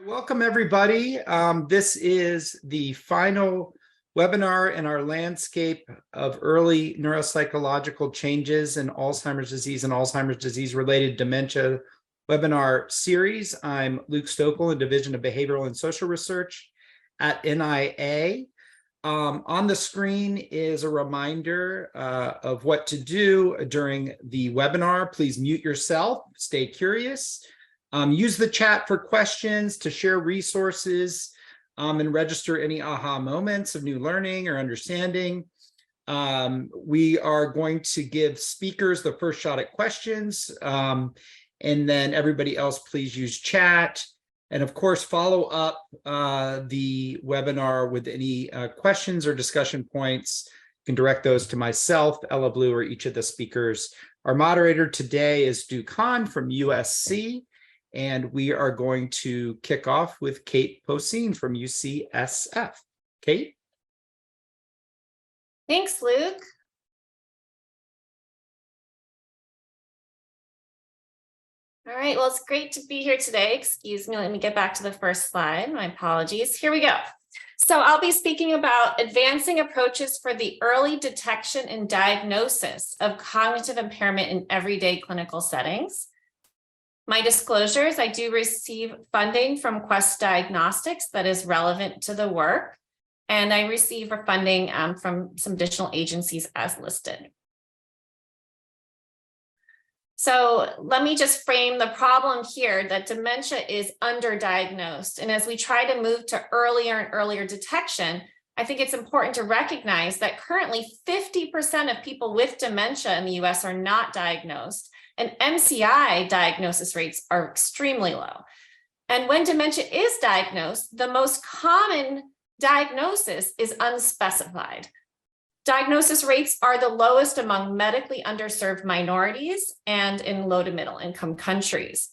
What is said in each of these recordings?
Welcome, everybody. This is the final webinar in our landscape of early neuropsychological changes in Alzheimer's disease and Alzheimer's disease-related dementia webinar series. I'm Luke Stokel in Division of Behavioral and Social Research at NIA. On the screen is a reminder of what to do during the webinar. Please mute yourself, stay curious. Use the chat for questions, to share resources, and register any aha moments of new learning or understanding. We are going to give speakers the first shot at questions, and then everybody else, please use chat. And of course, follow up the webinar with any questions or discussion points. You can direct those to myself, Ella Blue, or each of the speakers. Our moderator today is Du Khan from USC. And we are going to kick off with Kate Posehn from UCSF. Kate? Thanks, Luke. All right, well, it's great to be here today. Excuse me, let me get back to the first slide. My apologies. Here we go. So I'll be speaking about advancing approaches for the early detection and diagnosis of cognitive impairment in everyday clinical settings. My disclosures, I do receive funding from Quest Diagnostics that is relevant to the work, and I receive funding from some additional agencies as listed. So let me just frame the problem here that dementia is underdiagnosed. And as we try to move to earlier and earlier detection, I think it's important to recognize that currently 50% of people with dementia in the US are not diagnosed. And MCI diagnosis rates are extremely low. And when dementia is diagnosed, the most common diagnosis is unspecified. Diagnosis rates are the lowest among medically underserved minorities and in low to middle income countries.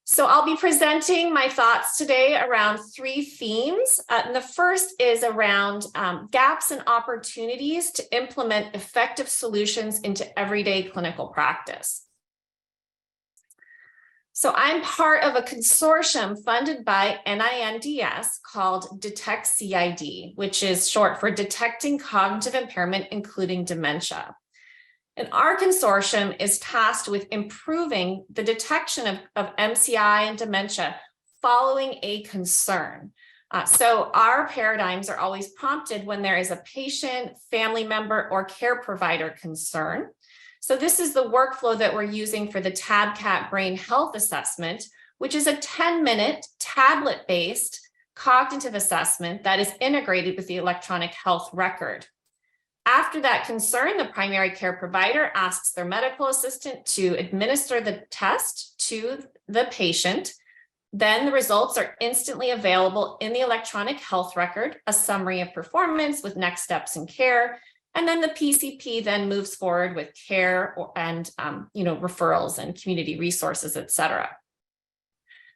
So I'll be presenting my thoughts today around three themes. And the first is around gaps and opportunities to implement effective solutions into everyday clinical practice. So I'm part of a consortium funded by NINDS called Detect CID, which is short for Detecting Cognitive Impairment, Including Dementia. And our consortium is tasked with improving the detection of MCI and dementia following a concern. So our paradigms are always prompted when there is a patient, family member, or care provider concern. So this is the workflow that we're using for the TABCAT Brain Health Assessment, which is a 10-minute tablet-based cognitive assessment that is integrated with the electronic health record. After that concern, the primary care provider asks their medical assistant to administer the test to the patient. Then the results are instantly available in the electronic health record, a summary of performance with next steps in care. And then the PCP then moves forward with care and referrals and community resources, et cetera.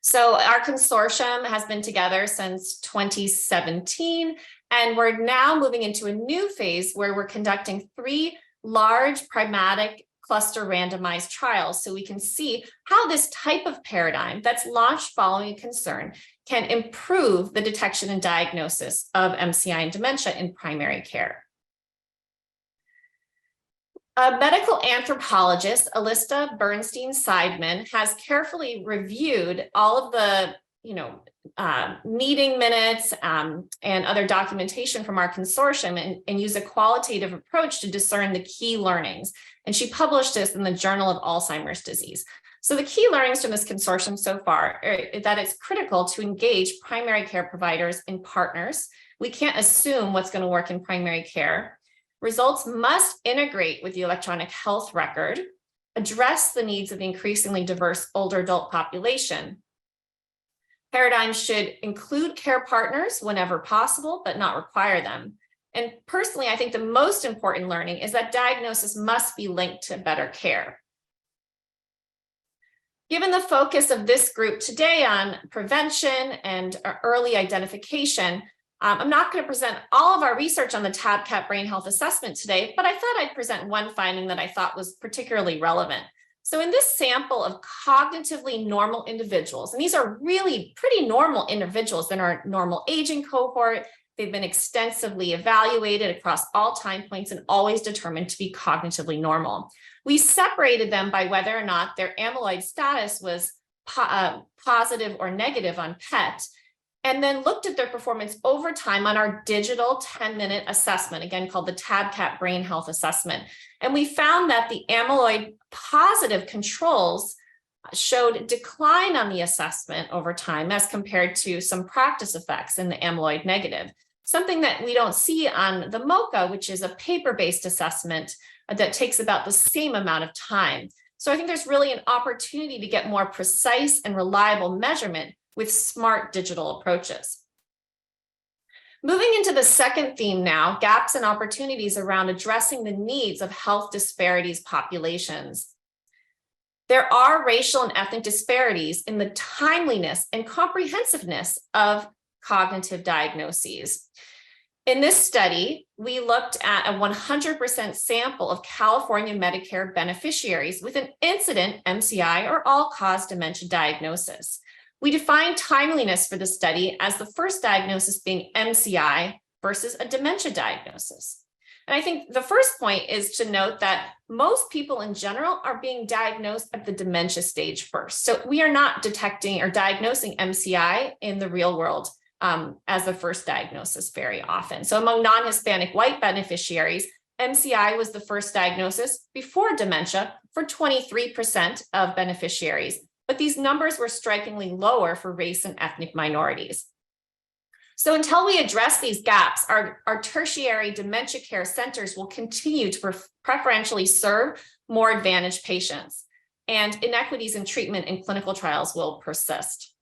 So our consortium has been together since 2017, and we're now moving into a new phase where we're conducting 3 large pragmatic cluster randomized trials so we can see how this type of paradigm that's launched following a concern can improve the detection and diagnosis of MCI and dementia in primary care. A medical anthropologist, Alista Bernstein-Seidman, has carefully reviewed all of the meeting minutes and other documentation from our consortium and use a qualitative approach to discern the key learnings. And she published this in the Journal of Alzheimer's Disease. So the key learnings from this consortium so far are that it's critical to engage primary care providers and partners. We can't assume what's going to work in primary care. Results must integrate with the electronic health record, address the needs of the increasingly diverse older adult population. Paradigms should include care partners whenever possible, but not require them. And personally, I think the most important learning is that diagnosis must be linked to better care. Given the focus of this group today on prevention and early identification, I'm not going to present all of our research on the TABCAT Brain Health Assessment today, but I thought I'd present one finding that I thought was particularly relevant. So in this sample of cognitively normal individuals, and these are really pretty normal individuals in our normal aging cohort, they've been extensively evaluated across all time points and always determined to be cognitively normal. We separated them by whether or not their amyloid status was positive or negative on PET, and then looked at their performance over time on our digital 10-minute assessment, again called the TABCAT Brain Health Assessment. And we found that the amyloid positive controls showed decline on the assessment over time as compared to some practice effects in the amyloid negative, something that we don't see on the MoCA, which is a paper-based assessment that takes about the same amount of time. So I think there's really an opportunity to get more precise and reliable measurement with smart digital approaches. Moving into the second theme now, gaps and opportunities around addressing the needs of health disparities populations. There are racial and ethnic disparities in the timeliness and comprehensiveness of cognitive diagnoses. In this study, we looked at a 100% sample of California Medicare beneficiaries with an incident MCI or all-cause dementia diagnosis. We defined timeliness for the study as the first diagnosis being MCI versus a dementia diagnosis. And I think the first point is to note that most people in general are being diagnosed at the dementia stage first. So we are not detecting or diagnosing MCI in the real world as the first diagnosis very often. So among non-Hispanic white beneficiaries, MCI was the first diagnosis before dementia for 23% of beneficiaries. But these numbers were strikingly lower for race and ethnic minorities. So until we address these gaps, our tertiary dementia care centers will continue to preferentially serve more advantaged patients, and inequities in treatment and clinical trials will persist.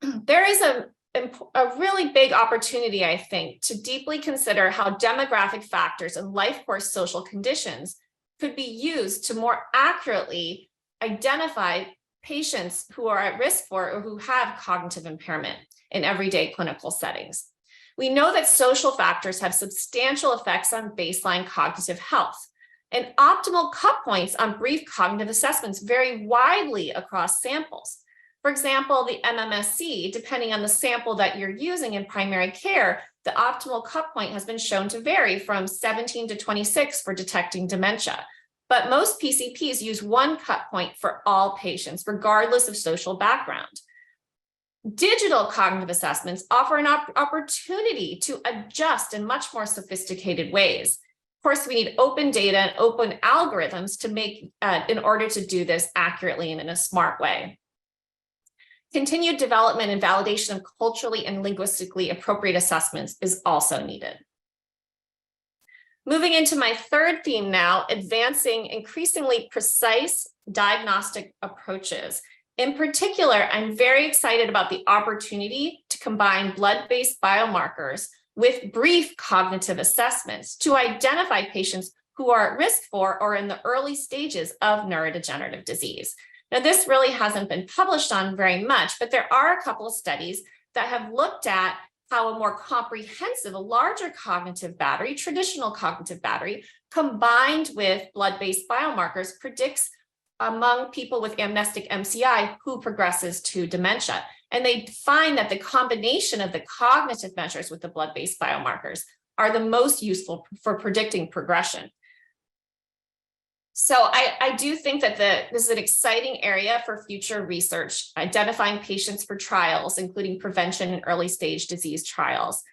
There is a really big opportunity, I think, to deeply consider how demographic factors and life course social conditions could be used to more accurately identify patients who are at risk for or who have cognitive impairment in everyday clinical settings. We know that social factors have substantial effects on baseline cognitive health, and optimal cut points on brief cognitive assessments vary widely across samples. For example, the MMSE, depending on the sample that you're using in primary care, the optimal cut point has been shown to vary from 17 to 26 for detecting dementia. But most PCPs use one cut point for all patients, regardless of social background. Digital cognitive assessments offer an opportunity to adjust in much more sophisticated ways. Of course, we need open data and open algorithms to make in order to do this accurately and in a smart way. Continued development and validation of culturally and linguistically appropriate assessments is also needed. Moving into my third theme now, advancing increasingly precise diagnostic approaches. In particular, I'm very excited about the opportunity to combine blood-based biomarkers with brief cognitive assessments to identify patients who are at risk for or in the early stages of neurodegenerative disease. Now, this really hasn't been published on very much, but there are a couple of studies that have looked at how a more comprehensive, a larger cognitive battery, traditional cognitive battery, combined with blood-based biomarkers predicts among people with amnestic MCI who progresses to dementia. And they find that the combination of the cognitive measures with the blood-based biomarkers are the most useful for predicting progression. So I do think that this is an exciting area for future research, identifying patients for trials, including prevention and early stage disease trials.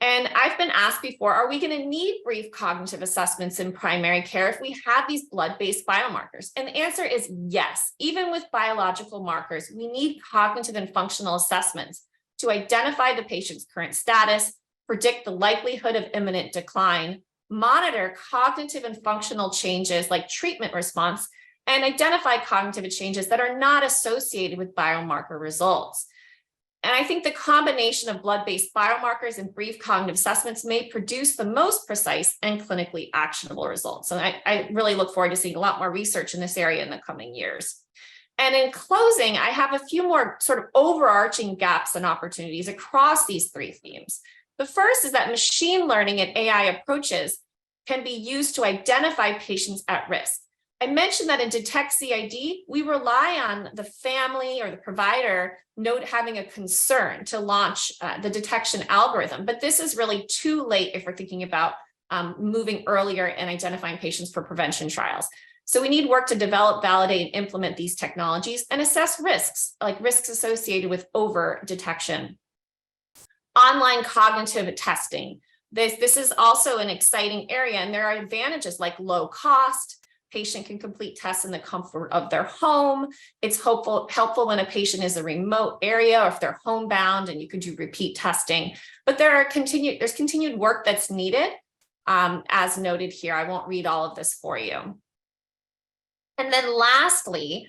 And I've been asked before, are we going to need brief cognitive assessments in primary care if we have these blood-based biomarkers? And the answer is yes. Even with biological markers, we need cognitive and functional assessments to identify the patient's current status, predict the likelihood of imminent decline, monitor cognitive and functional changes like treatment response, and identify cognitive changes that are not associated with biomarker results. And I think the combination of blood-based biomarkers and brief cognitive assessments may produce the most precise and clinically actionable results. And I really look forward to seeing a lot more research in this area in the coming years. And in closing, I have a few more sort of overarching gaps and opportunities across these three themes. The first is that machine learning and AI approaches can be used to identify patients at risk. I mentioned that in Detect CID, we rely on the family or the provider having a concern to launch the detection algorithm, but this is really too late if we're thinking about moving earlier and identifying patients for prevention trials. So we need work to develop, validate, and implement these technologies and assess risks, like risks associated with over detection. Online cognitive testing. This is also an exciting area, and there are advantages like low cost. Patient can complete tests in the comfort of their home. It's helpful when a patient is a remote area or if they're homebound, and you could do repeat testing. But there's continued work that's needed, as noted here. I won't read all of this for you. And then lastly,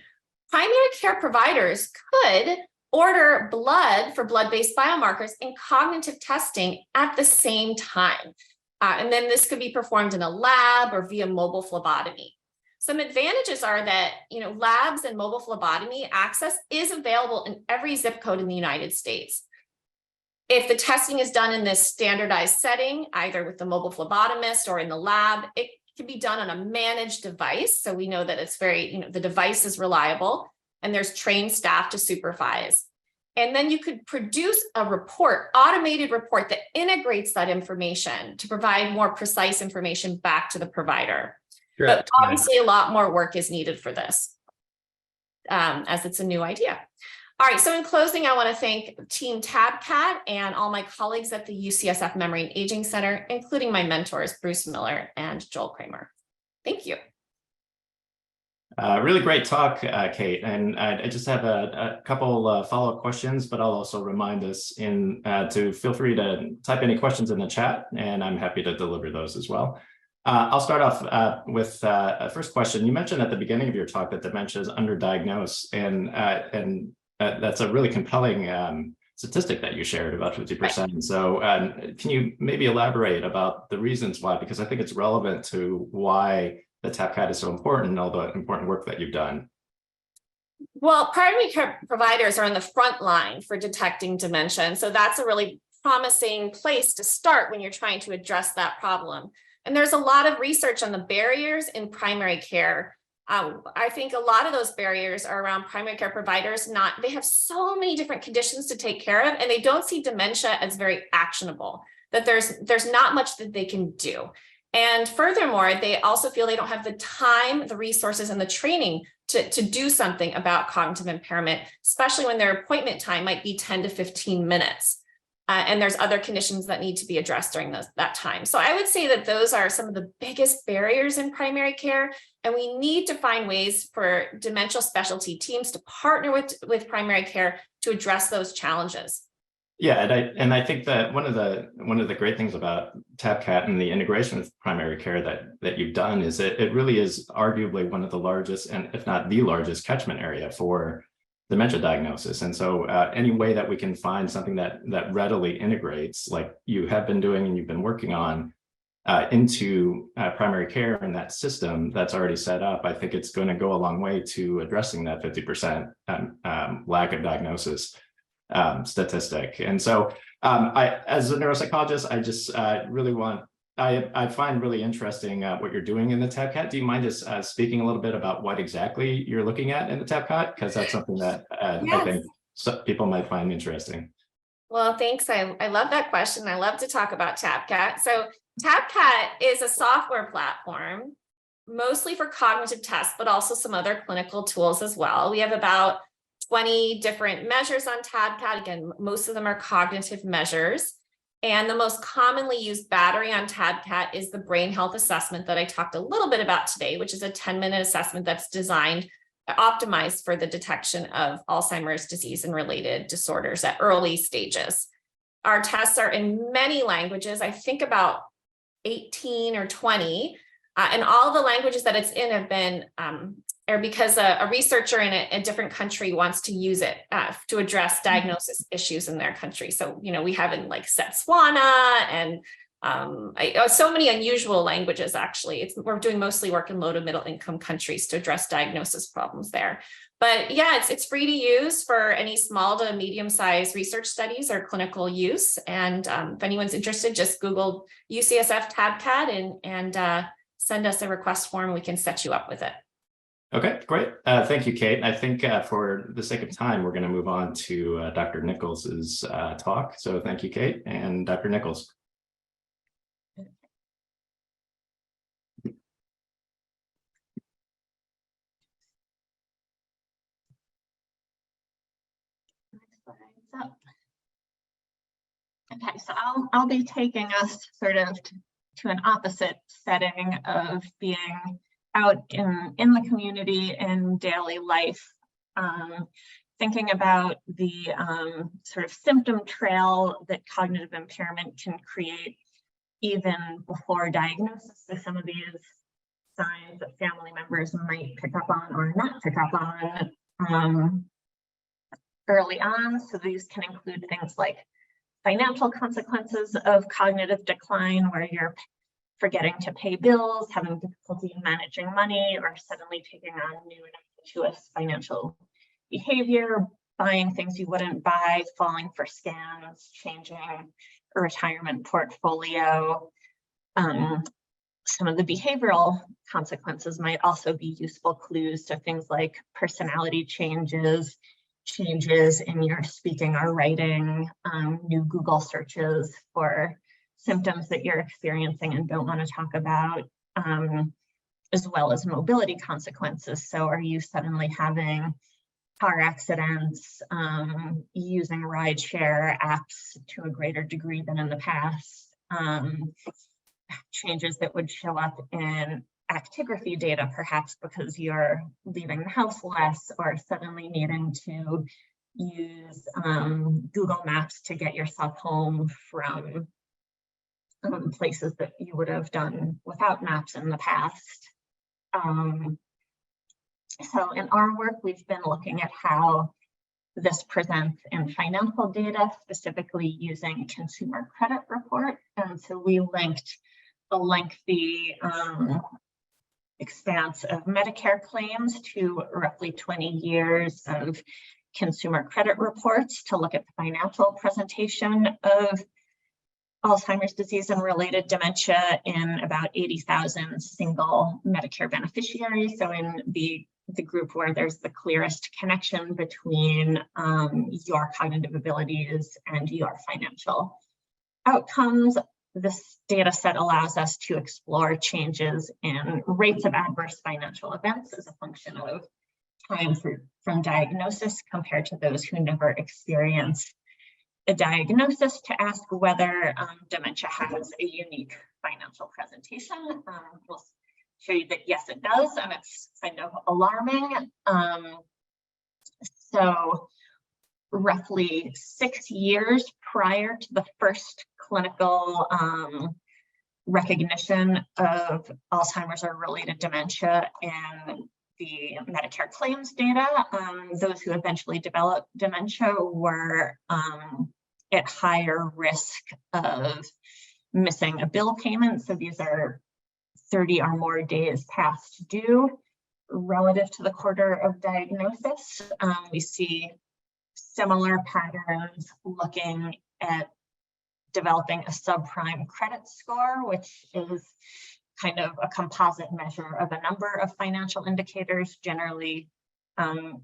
primary care providers could order blood for blood-based biomarkers and cognitive testing at the same time. And then this could be performed in a lab or via mobile phlebotomy. Some advantages are that, labs and mobile phlebotomy access is available in every zip code in the United States. If the testing is done in this standardized setting, either with the mobile phlebotomist or in the lab, it can be done on a managed device. So we know that it's the device is reliable and there's trained staff to supervise. And then you could produce a report, automated report that integrates that information to provide more precise information back to the provider. But obviously a lot more work is needed for this, as it's a new idea. All right, so in closing, I want to thank Team TabCat and all my colleagues at the UCSF Memory and Aging Center, including my mentors, Bruce Miller and Joel Kramer. Thank you. Really great talk, Kate. And I just have a couple follow-up questions, but I'll also remind us to feel free to type any questions in the chat, and I'm happy to deliver those as well. I'll start off with a first question. You mentioned at the beginning of your talk that dementia is underdiagnosed, and that's a really compelling statistic that you shared, about 50%. So can you maybe elaborate about the reasons why? Because I think it's relevant to why the TabCat is so important, and all the important work that you've done. Well, primary care providers are on the front line for detecting dementia, and so that's a really promising place to start when you're trying to address that problem. And there's a lot of research on the barriers in primary care. I think a lot of those barriers are around primary care providers. They have so many different conditions to take care of, and they don't see dementia as very actionable, that there's not much that they can do. And furthermore, they also feel they don't have the time, the resources, and the training to do something about cognitive impairment, especially when their appointment time might be 10 to 15 minutes. And there's other conditions that need to be addressed during that time. So I would say that those are some of the biggest barriers in primary care. And we need to find ways for dementia specialty teams to partner with primary care to address those challenges. Yeah, and I think that one of the great things about TabCat and the integration with primary care that you've done is it really is arguably one of the largest, and if not the largest, catchment area for dementia diagnosis. And so any way that we can find something that readily integrates, like you have been doing and you've been working on, into primary care and that system that's already set up, I think it's going to go a long way to addressing that 50% lack of diagnosis statistic. And so as a neuropsychologist, I just I find really interesting what you're doing in the TabCat. Do you mind just speaking a little bit about what exactly you're looking at in the TabCat? Because that's something that Yes. I think people might find interesting. Well, thanks. I love that question. I love to talk about TabCat. So TabCat is a software platform, mostly for cognitive tests, but also some other clinical tools as well. We have about 20 different measures on TabCat. Again, most of them are cognitive measures. And the most commonly used battery on TabCat is the brain health assessment that I talked a little bit about today, which is a 10-minute assessment that's optimized for the detection of Alzheimer's disease and related disorders at early stages. Our tests are in many languages, I think about 18 or 20, and all the languages that it's in have been because a researcher in a different country wants to use it to address diagnosis issues in their country. So, we have in like Setswana and so many unusual languages, actually. We're doing mostly work in low to middle income countries to address diagnosis problems there. But yeah, it's free to use for any small to medium-sized research studies or clinical use. And if anyone's interested, just Google UCSF TabCat and send us a request form. We can set you up with it. Okay, great. Thank you, Kate. I think for the sake of time, we're going to move on to Dr. Nichols's talk. So thank you, Kate, and Dr. Nichols. Okay, so I'll be taking us sort of to an opposite setting of being out in the community in daily life, thinking about the sort of symptom trail that cognitive impairment can create even before diagnosis. So some of these signs that family members might pick up on or not pick up on early on. So these can include things like financial consequences of cognitive decline, where you're forgetting to pay bills, having difficulty managing money, or suddenly taking on new and impetuous financial behavior, buying things you wouldn't buy, falling for scams, changing a retirement portfolio. Some of the behavioral consequences might also be useful clues to things like personality changes, changes in your speaking or writing, new Google searches for symptoms that you're experiencing and don't want to talk about, as well as mobility consequences. So are you suddenly having car accidents, using rideshare apps to a greater degree than in the past, changes that would show up in actigraphy data, perhaps because you're leaving the house less, or suddenly needing to use Google Maps to get yourself home from places that you would have done without maps in the past. So in our work, we've been looking at how this presents in financial data, specifically using consumer credit report. And so we linked a lengthy expanse of Medicare claims to roughly 20 years of consumer credit reports to look at the financial presentation of Alzheimer's disease and related dementia in about 80,000 single Medicare beneficiaries. So in the group where there's the clearest connection between your cognitive abilities and your financial outcomes. This data set allows us to explore changes in rates of adverse financial events as a function of time from diagnosis compared to those who never experience a diagnosis, to ask whether dementia has a unique financial presentation. We'll show you that yes, it does, and it's kind of alarming. So roughly 6 years prior to the first clinical recognition of Alzheimer's or related dementia in the Medicare claims data, those who eventually developed dementia were at higher risk of missing a bill payment. So these are 30 or more days past due relative to the quarter of diagnosis. We see similar patterns looking at developing a subprime credit score, which is kind of a composite measure of a number of financial indicators. Generally,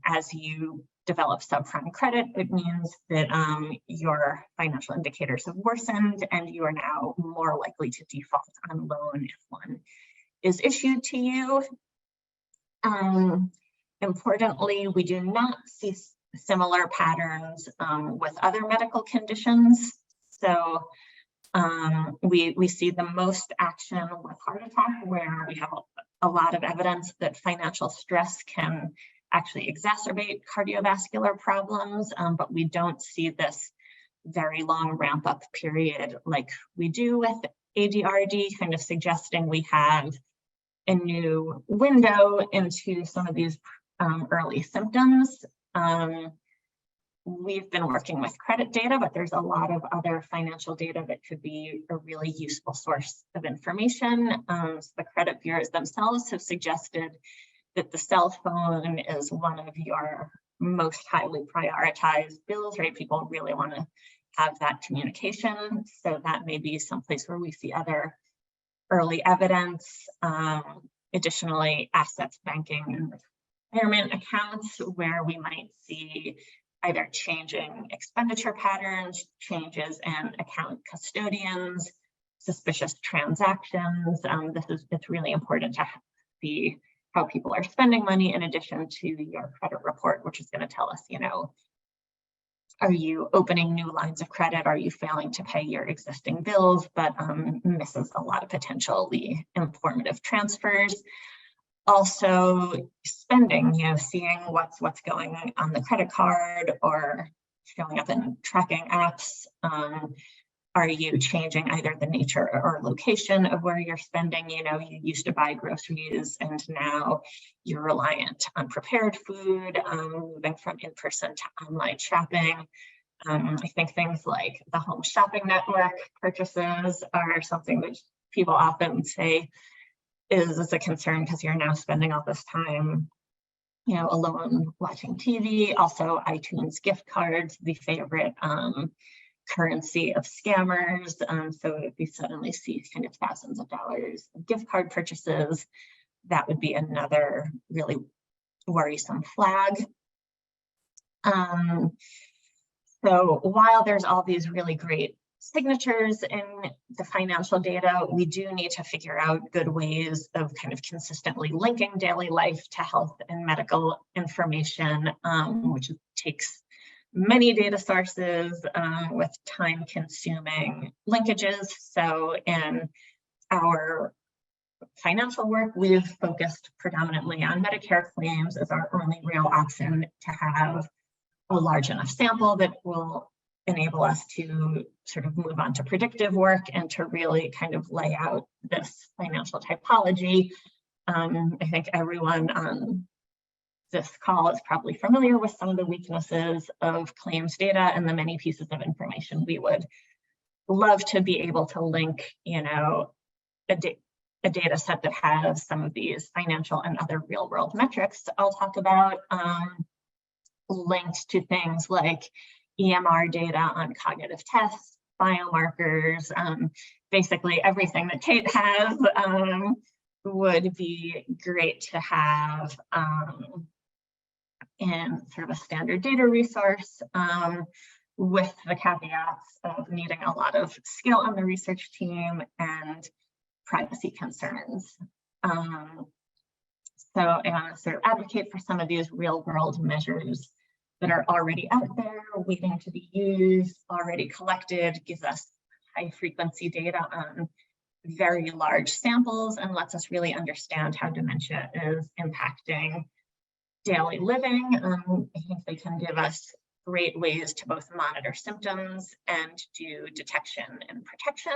as you develop subprime credit, it means that your financial indicators have worsened and you are now more likely to default on a loan if one is issued to you. Importantly, we do not see similar patterns with other medical conditions. So we see the most action with heart attack, where we have a lot of evidence that financial stress can actually exacerbate cardiovascular problems, but we don't see this very long ramp up period like we do with ADRD, kind of suggesting we have a new window into some of these early symptoms. We've been working with credit data, but there's a lot of other financial data that could be a really useful source of information. So the credit bureaus themselves have suggested that the cell phone is one of your most highly prioritized bills, right? People really want to have that communication. So that may be someplace where we see other early evidence. Additionally, assets banking and retirement accounts, where we might see either changing expenditure patterns, changes in account custodians, suspicious transactions. It's really important to see how people are spending money, in addition to your credit report, which is going to tell us, you know, are you opening new lines of credit? Are you failing to pay your existing bills? But misses a lot of potentially informative transfers. Also spending, you know, seeing what's going on the credit card or showing up in tracking apps. Are you changing either the nature or location of where you're spending? You know, you used to buy groceries and now you're reliant on prepared food, moving from in-person to online shopping. I think things like the home shopping network purchases are something that people often say is a concern, because you're now spending all this time, you know, alone watching TV. Also, iTunes gift cards, the favorite currency of scammers. So if you suddenly see kind of thousands of dollars of gift card purchases, that would be another really worrisome flag. So while there's all these really great signatures in the financial data, we do need to figure out good ways of kind of consistently linking daily life to health and medical information, which takes many data sources with time-consuming linkages. So in our financial work, we've focused predominantly on Medicare claims as our only real option to have a large enough sample that will enable us to sort of move on to predictive work and to really kind of lay out this financial typology. I think everyone on this call is probably familiar with some of the weaknesses of claims data and the many pieces of information we would love to be able to link, you know, a data set that has some of these financial and other real world metrics I'll talk about, linked to things like EMR data on cognitive tests, biomarkers, basically everything that Kate has would be great to have in sort of a standard data resource, with the caveats of needing a lot of skill on the research team and privacy concerns. So I want to sort of advocate for some of these real world measures that are already out there, waiting to be used, already collected, gives us high frequency data on very large samples and lets us really understand how dementia is impacting daily living. I think they can give us great ways to both monitor symptoms and do detection and protection,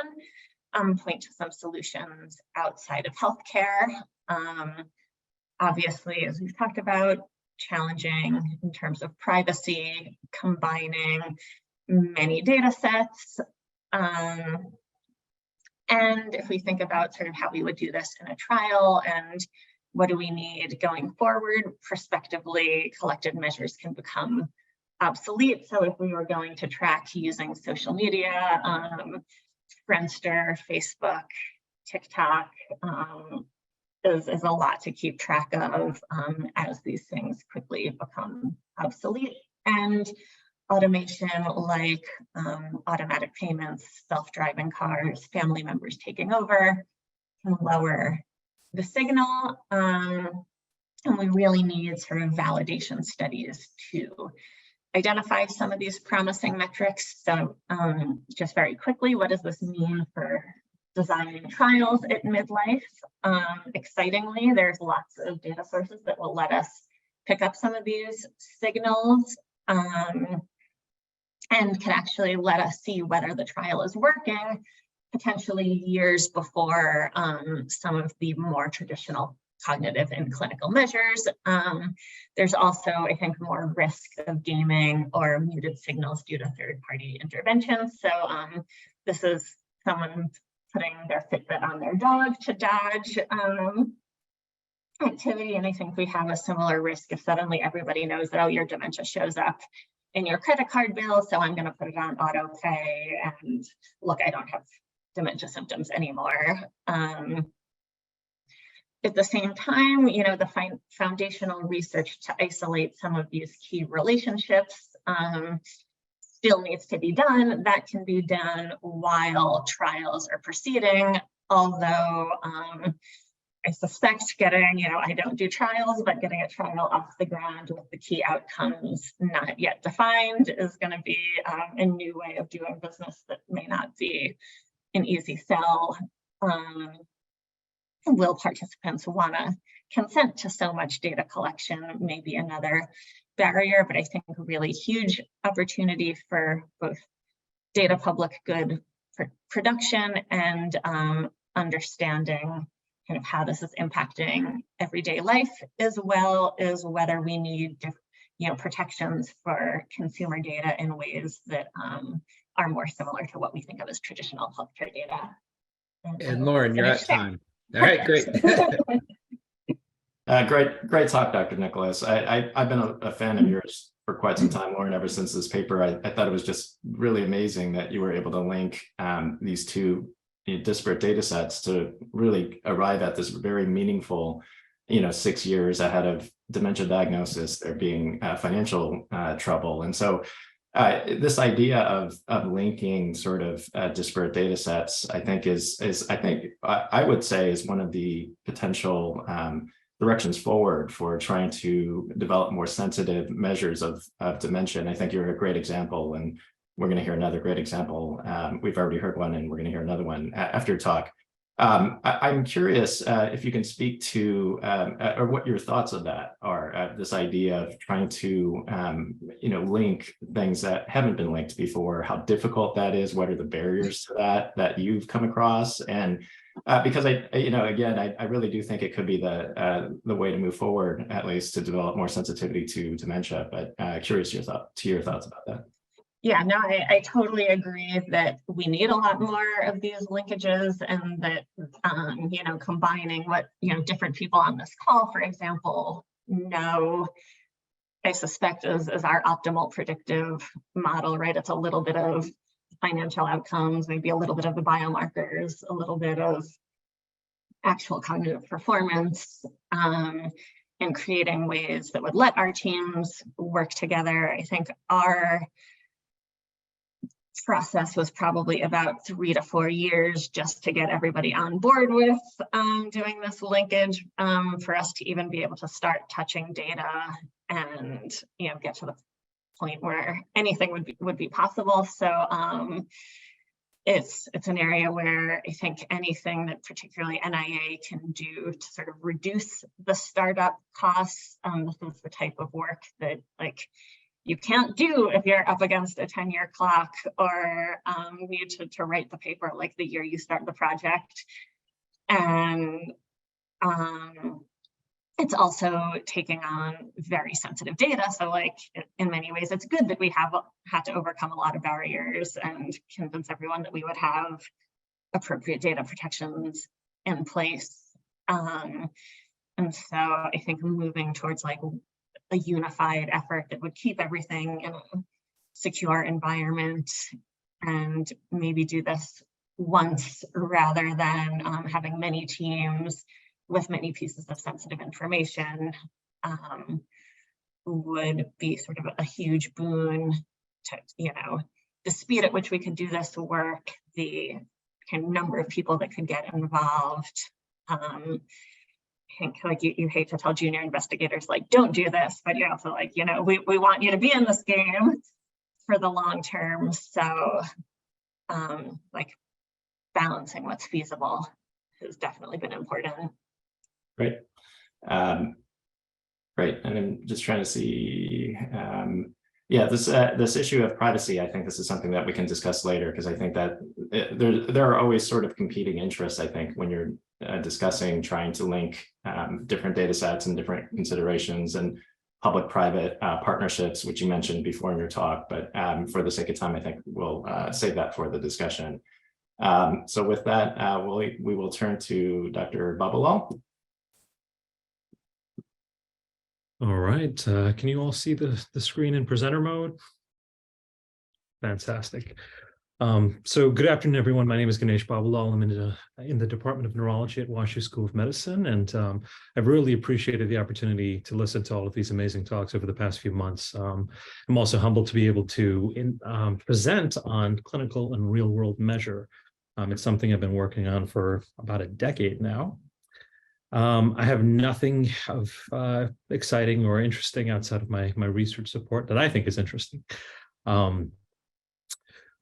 point to some solutions outside of healthcare. Obviously, as we've talked about, challenging in terms of privacy, combining many data sets. And if we think about sort of how we would do this in a trial and what do we need going forward, prospectively collected measures can become obsolete. So if we were going to track using social media, Friendster, Facebook, TikTok, is a lot to keep track of as these things quickly become obsolete. And automation like automatic payments, self-driving cars, family members taking over can lower the signal. And we really need sort of validation studies to identify some of these promising metrics. So just very quickly, what does this mean for designing trials at midlife? Excitingly, there's lots of data sources that will let us pick up some of these signals and can actually let us see whether the trial is working, potentially years before some of the more traditional cognitive and clinical measures. There's also, I think, more risk of gaming or muted signals due to third-party interventions. So this is someone putting their Fitbit on their dog to dodge activity. And I think we have a similar risk if suddenly everybody knows that, oh, your dementia shows up in your credit card bill, so I'm going to put it on auto pay, and look, I don't have dementia symptoms anymore. At the same time, the foundational research to isolate some of these key relationships still needs to be done. That can be done while trials are proceeding, although I suspect getting, I don't do trials, but getting a trial off the ground with the key outcomes not yet defined is going to be a new way of doing business that may not be an easy sell. Will participants want to consent to so much data collection? Maybe another barrier, but I think a really huge opportunity for both data public good for production and understanding kind of how this is impacting everyday life, as well as whether we need protections for consumer data in ways that are more similar to what we think of as traditional healthcare data. And Lauren, you're at time. All right, great. Great talk, Dr. Nicholas. I've been a fan of yours for quite some time, Lauren, ever since this paper. I thought it was just really amazing that you were able to link these two disparate data sets to really arrive at this very meaningful, 6 years ahead of dementia diagnosis, there being financial trouble. And so this idea of linking sort of disparate data sets, I think I would say is one of the potential directions forward for trying to develop more sensitive measures of dementia. And I think you're a great example, and we're going to hear another great example. We've already heard one, and we're going to hear another one after your talk. I'm curious if you can speak to or what your thoughts of that are, this idea of trying to link things that haven't been linked before, how difficult that is, what are the barriers to that you've come across, and because I really do think it could be the way to move forward, at least to develop more sensitivity to dementia. But curious your thoughts about that. Yeah, no, I totally agree that we need a lot more of these linkages, and that, combining what, different people on this call, for example, know, I suspect is our optimal predictive model, right? It's a little bit of financial outcomes, maybe a little bit of the biomarkers, a little bit of actual cognitive performance, and creating ways that would let our teams work together. I think our process was probably about 3 to 4 years just to get everybody on board with doing this linkage, for us to even be able to start touching data and get to the point where anything would be possible. So it's an area where I think anything that particularly NIA can do to sort of reduce the startup costs, this is the type of work that you can't do if you're up against a 10-year clock, or need to write the paper like the year you start the project. And it's also taking on very sensitive data. So in many ways, it's good that we have had to overcome a lot of barriers and convince everyone that we would have appropriate data protections in place. And so I think moving towards a unified effort that would keep everything in a secure environment, and maybe do this once rather than having many teams with many pieces of sensitive information, would be sort of a huge boon to, the speed at which we could do this work, the kind of number of people that could get involved. I think you hate to tell junior investigators don't do this, but you're also we want you to be in this game for the long term. So balancing what's feasible has definitely been important. Great. Great. And I'm just trying to see, this issue of privacy, I think this is something that we can discuss later, because I think that there are always sort of competing interests, I think, when you're discussing trying to link different data sets and different considerations and public-private partnerships, which you mentioned before in your talk. But for the sake of time, I think we'll save that for the discussion. So with that, we will turn to Dr. Babalal. All right, can you all see the screen in presenter mode? Fantastic. So good afternoon, everyone. My name is Ganesh Babalal. I'm in the Department of Neurology at WashU School of Medicine, and I've really appreciated the opportunity to listen to all of these amazing talks over the past few months. I'm also humbled to be able to present on clinical and real-world measure. It's something I've been working on for about a decade now. I have nothing of exciting or interesting outside of my research support that I think is interesting.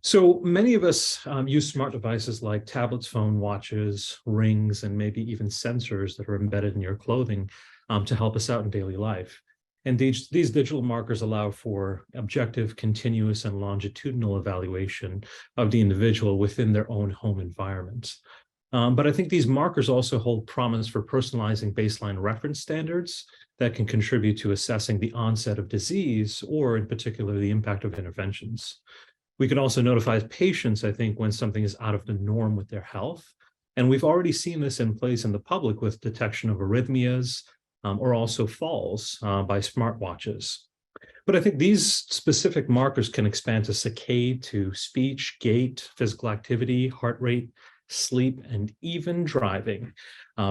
So many of us use smart devices like tablets, phone, watches, rings, and maybe even sensors that are embedded in your clothing to help us out in daily life. And these digital markers allow for objective, continuous, and longitudinal evaluation of the individual within their own home environment. But I think these markers also hold promise for personalizing baseline reference standards that can contribute to assessing the onset of disease, or in particular, the impact of interventions. We can also notify patients, I think, when something is out of the norm with their health. And we've already seen this in place in the public with detection of arrhythmias or also falls by smartwatches. But I think these specific markers can expand to saccade, to speech, gait, physical activity, heart rate, sleep, and even driving.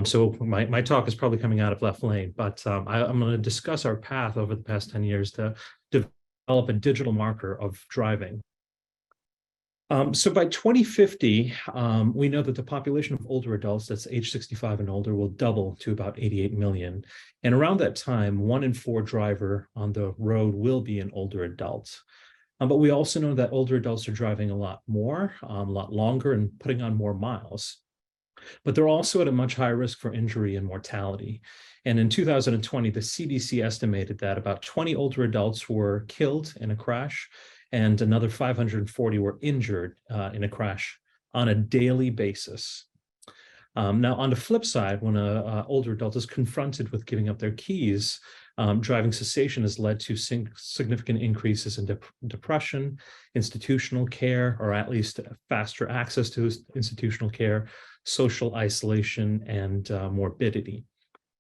So my talk is probably coming out of left lane, but I'm going to discuss our path over the past 10 years to develop a digital marker of driving. So by 2050, we know that the population of older adults that's age 65 and older will double to about 88 million. And around that time, 1 in 4 driver on the road will be an older adult. But we also know that older adults are driving a lot more, a lot longer, and putting on more miles. But they're also at a much higher risk for injury and mortality. And in 2020, the CDC estimated that about 20 older adults were killed in a crash, and another 540 were injured in a crash on a daily basis. Now, on the flip side, when an older adult is confronted with giving up their keys, driving cessation has led to significant increases in depression, institutional care, or at least faster access to institutional care, social isolation, and morbidity.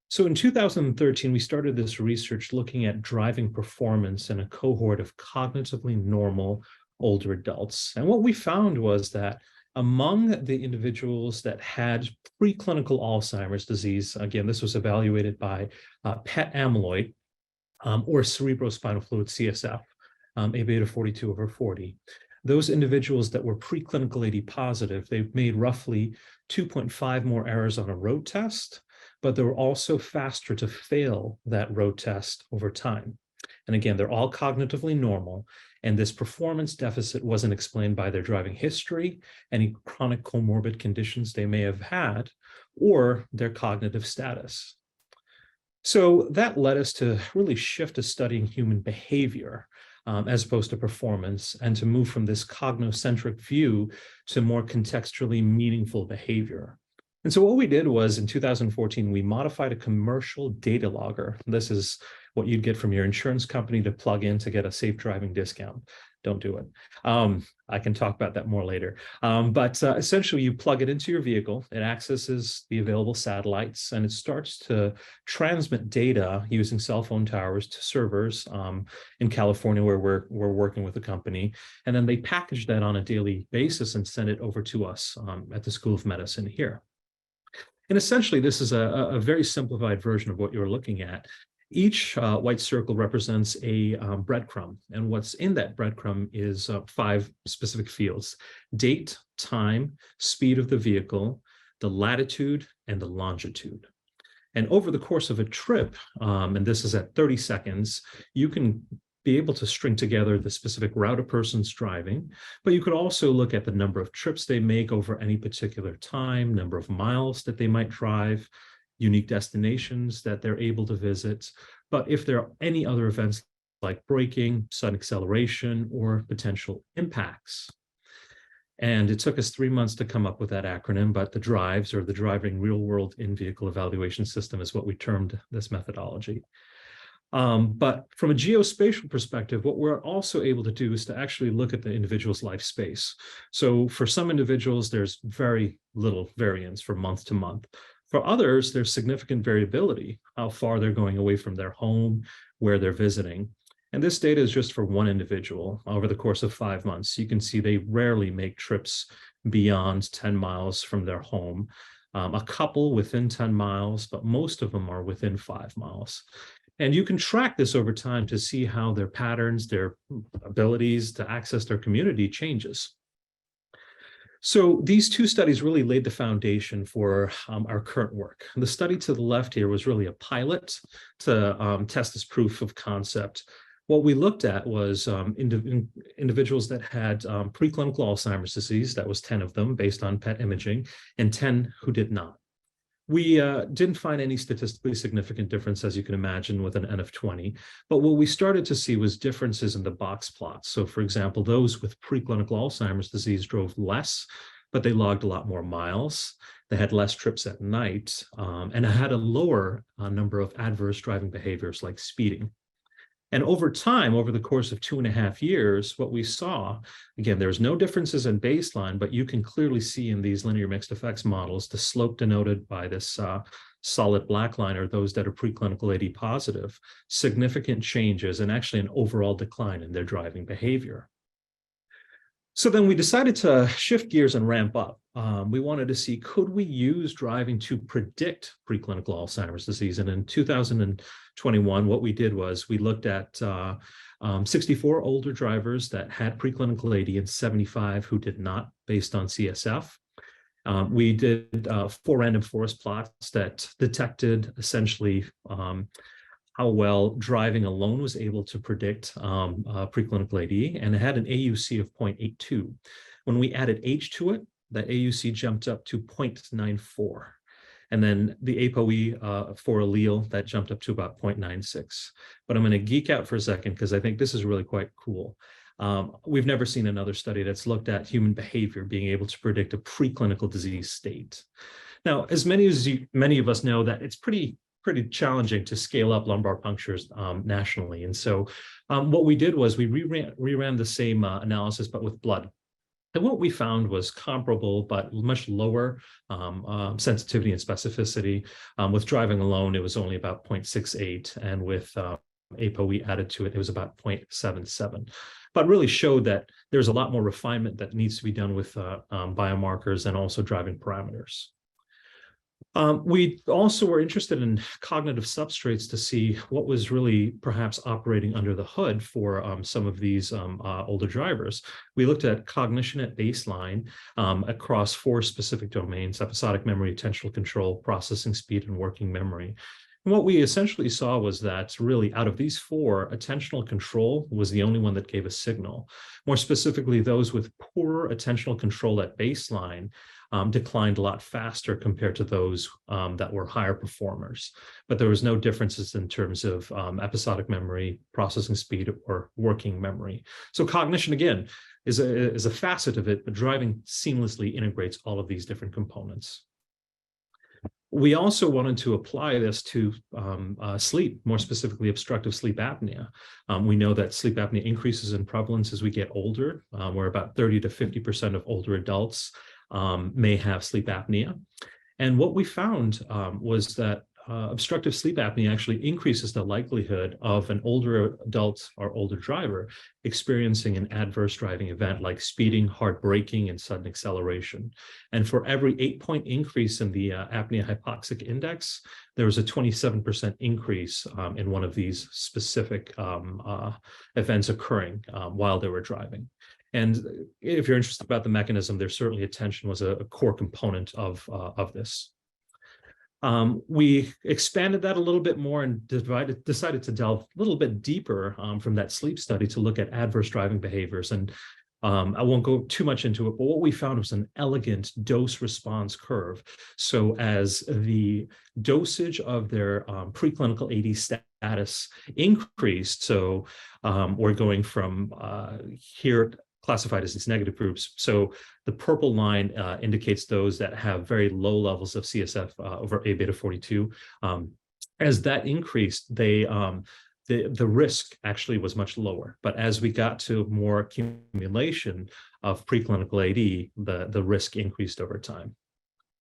So in 2013, we started this research looking at driving performance in a cohort of cognitively normal older adults. And what we found was that among the individuals that had preclinical Alzheimer's disease, again, this was evaluated by PET amyloid or cerebrospinal fluid, CSF, A-beta 42/40. Those individuals that were preclinical AD positive, they made roughly 2.5 more errors on a road test, but they were also faster to fail that road test over time. And again, they're all cognitively normal, and this performance deficit wasn't explained by their driving history, any chronic comorbid conditions they may have had, or their cognitive status. So that led us to really shift to studying human behavior as opposed to performance, and to move from this cognocentric view to more contextually meaningful behavior. And so what we did was in 2014, we modified a commercial data logger. This is what you'd get from your insurance company to plug in to get a safe driving discount. Don't do it. I can talk about that more later. But essentially, you plug it into your vehicle, it accesses the available satellites, and it starts to transmit data using cell phone towers to servers in California, where we're working with a company. And then they package that on a daily basis and send it over to us at the School of Medicine here. And essentially, this is a very simplified version of what you're looking at. Each white circle represents a breadcrumb, and what's in that breadcrumb is 5 specific fields: date, time, speed of the vehicle, the latitude, and the longitude. And over the course of a trip, and this is at 30 seconds, you can be able to string together the specific route a person's driving, but you could also look at the number of trips they make over any particular time, number of miles that they might drive, unique destinations that they're able to visit. But if there are any other events like braking, sudden acceleration, or potential impacts. And it took us 3 months to come up with that acronym, but the DRIVES, or the Driving Real World In-Vehicle Evaluation System, is what we termed this methodology. But from a geospatial perspective, what we're also able to do is to actually look at the individual's life space. So for some individuals, there's very little variance from month to month. For others, there's significant variability, how far they're going away from their home, where they're visiting. And this data is just for one individual over the course of 5 months. You can see they rarely make trips beyond 10 miles from their home. A couple within 10 miles, but most of them are within 5 miles. And you can track this over time to see how their patterns, their abilities to access their community changes. So these two studies really laid the foundation for our current work. The study to the left here was really a pilot to test this proof of concept. What we looked at was individuals that had preclinical Alzheimer's disease, that was 10 of them based on PET imaging, and 10 who did not. We didn't find any statistically significant difference, as you can imagine, with an N of 20. But what we started to see was differences in the box plots. So, for example, those with preclinical Alzheimer's disease drove less, but they logged a lot more miles. They had less trips at night, and had a lower number of adverse driving behaviors like speeding. And over time, over the course of 2.5 years, what we saw, again, there's no differences in baseline, but you can clearly see in these linear mixed effects models, the slope denoted by this solid black line are those that are preclinical AD positive, significant changes and actually an overall decline in their driving behavior. So then we decided to shift gears and ramp up. We wanted to see, could we use driving to predict preclinical Alzheimer's disease? And in 2021, what we did was we looked at 64 older drivers that had preclinical AD and 75 who did not, based on CSF. We did 4 random forest plots that detected essentially how well driving alone was able to predict preclinical AD, and it had an AUC of 0.82. When we added age to it, the AUC jumped up to 0.94. And then the ApoE for allele, that jumped up to about 0.96. But I'm going to geek out for a second because I think this is really quite cool. We've never seen another study that's looked at human behavior being able to predict a preclinical disease state. Now, as many of us know, that it's pretty challenging to scale up lumbar punctures nationally. And so what we did was we reran the same analysis, but with blood. And what we found was comparable, but much lower sensitivity and specificity. With driving alone, it was only about 0.68. And with ApoE added to it, it was about 0.77. But really showed that there's a lot more refinement that needs to be done with biomarkers and also driving parameters. We also were interested in cognitive substrates to see what was really perhaps operating under the hood for some of these older drivers. We looked at cognition at baseline across 4 specific domains: episodic memory, attentional control, processing speed, and working memory. And what we essentially saw was that really out of these 4, attentional control was the only one that gave a signal. More specifically, those with poor attentional control at baseline declined a lot faster compared to those that were higher performers. But there was no differences in terms of episodic memory, processing speed, or working memory. So cognition, again, is a facet of it, but driving seamlessly integrates all of these different components. We also wanted to apply this to sleep, more specifically obstructive sleep apnea. We know that sleep apnea increases in prevalence as we get older, where about 30 to 50% of older adults may have sleep apnea. And what we found was that obstructive sleep apnea actually increases the likelihood of an older adult or older driver experiencing an adverse driving event like speeding, hard braking, and sudden acceleration. And for every 8-point increase in the apnea hypoxic index, there was a 27% increase in one of these specific events occurring while they were driving. And if you're interested about the mechanism, there's certainly attention was a core component of this. We expanded that a little bit more and decided to delve a little bit deeper from that sleep study to look at adverse driving behaviors. And I won't go too much into it, but what we found was an elegant dose response curve. So as the dosage of their preclinical AD status increased, so we're going from here classified as these negative groups. So the purple line indicates those that have very low levels of CSF over A beta 42. As that increased, the risk actually was much lower. But as we got to more accumulation of preclinical AD, the risk increased over time.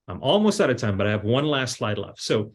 I'm almost out of time, but I have one last slide left. So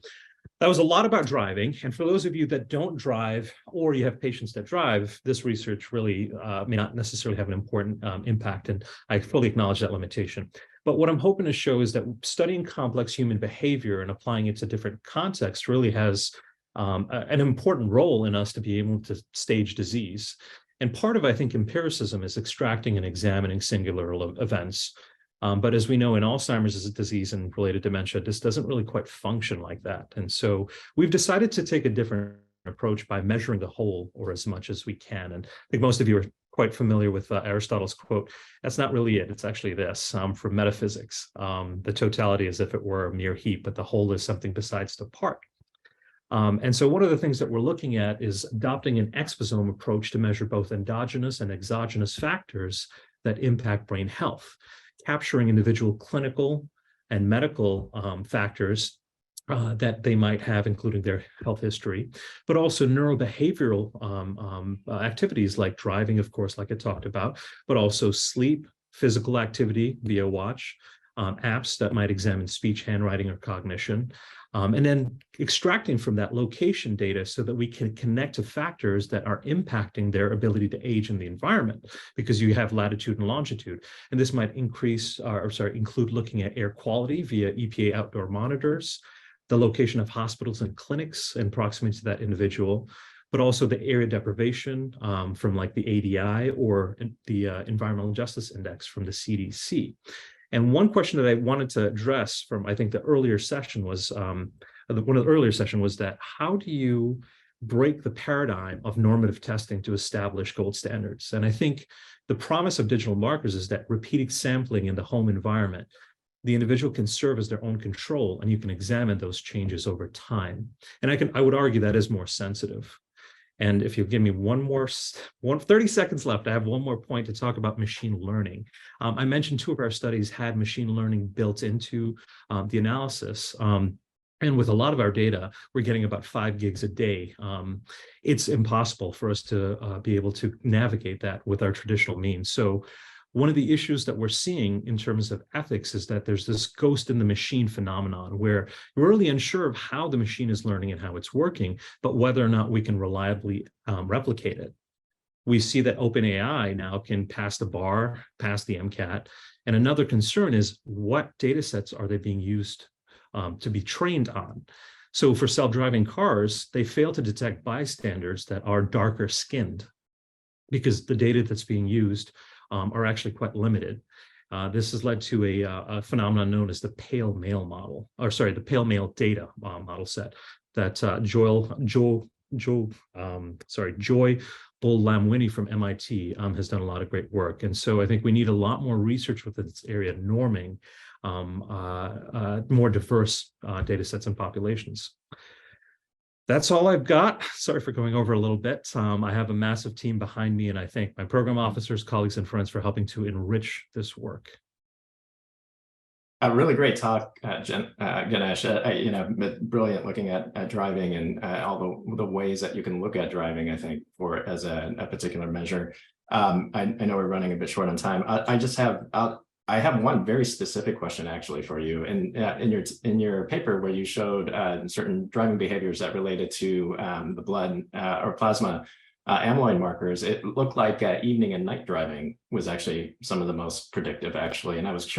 that was a lot about driving. And for those of you that don't drive, or you have patients that drive, this research really may not necessarily have an important impact. And I fully acknowledge that limitation. But what I'm hoping to show is that studying complex human behavior and applying it to different contexts really has an important role in us to be able to stage disease. And part of, I think, empiricism is extracting and examining singular events. But as we know, in Alzheimer's disease and related dementia, this doesn't really quite function like that. And so we've decided to take a different approach by measuring the whole, or as much as we can. And I think most of you are quite familiar with Aristotle's quote. That's not really it. It's actually this from metaphysics. The totality as if it were a mere heap, but the whole is something besides the part. And so one of the things that we're looking at is adopting an exposome approach to measure both endogenous and exogenous factors that impact brain health, capturing individual clinical and medical factors that they might have, including their health history, but also neurobehavioral activities like driving, of course, like I talked about, but also sleep, physical activity via watch, apps that might examine speech, handwriting, or cognition, and then extracting from that location data so that we can connect to factors that are impacting their ability to age in the environment, because you have latitude and longitude. And this might include looking at air quality via EPA outdoor monitors, the location of hospitals and clinics in proximity to that individual, but also the area deprivation from like the ADI or the Environmental Justice Index from the CDC. And one question that I wanted to address from, I think, the earlier session was, one of the earlier session was that how do you break the paradigm of normative testing to establish gold standards? And I think the promise of digital markers is that repeated sampling in the home environment, the individual can serve as their own control, and you can examine those changes over time. And I would argue that is more sensitive. And if you give me 30 seconds left, I have one more point to talk about machine learning. I mentioned 2 of our studies had machine learning built into the analysis. And with a lot of our data, we're getting about 5 gigs a day. It's impossible for us to be able to navigate that with our traditional means. So one of the issues that we're seeing in terms of ethics is that there's this ghost in the machine phenomenon where we're really unsure of how the machine is learning and how it's working, but whether or not we can reliably replicate it. We see that OpenAI now can pass the bar, pass the MCAT. And another concern is what data sets are they being used to be trained on? So for self-driving cars, they fail to detect bystanders that are darker skinned because the data that's being used are actually quite limited. This has led to a phenomenon known as the pale male model, or sorry, the pale male data model set that Joy Bull-Lamwini from MIT has done a lot of great work. And so I think we need a lot more research within this area, norming more diverse data sets and populations. That's all I've got. Sorry for going over a little bit. I have a massive team behind me, and I thank my program officers, colleagues, and friends for helping to enrich this work. A really great talk, Ganesh. Brilliant looking at driving and all the ways that you can look at driving, I think, for as a particular measure. I know we're running a bit short on time. I have one very specific question actually for you. And in your paper where you showed certain driving behaviors that related to the blood or plasma amyloid markers, it looked like evening and night driving was actually some of the most predictive, actually. And I was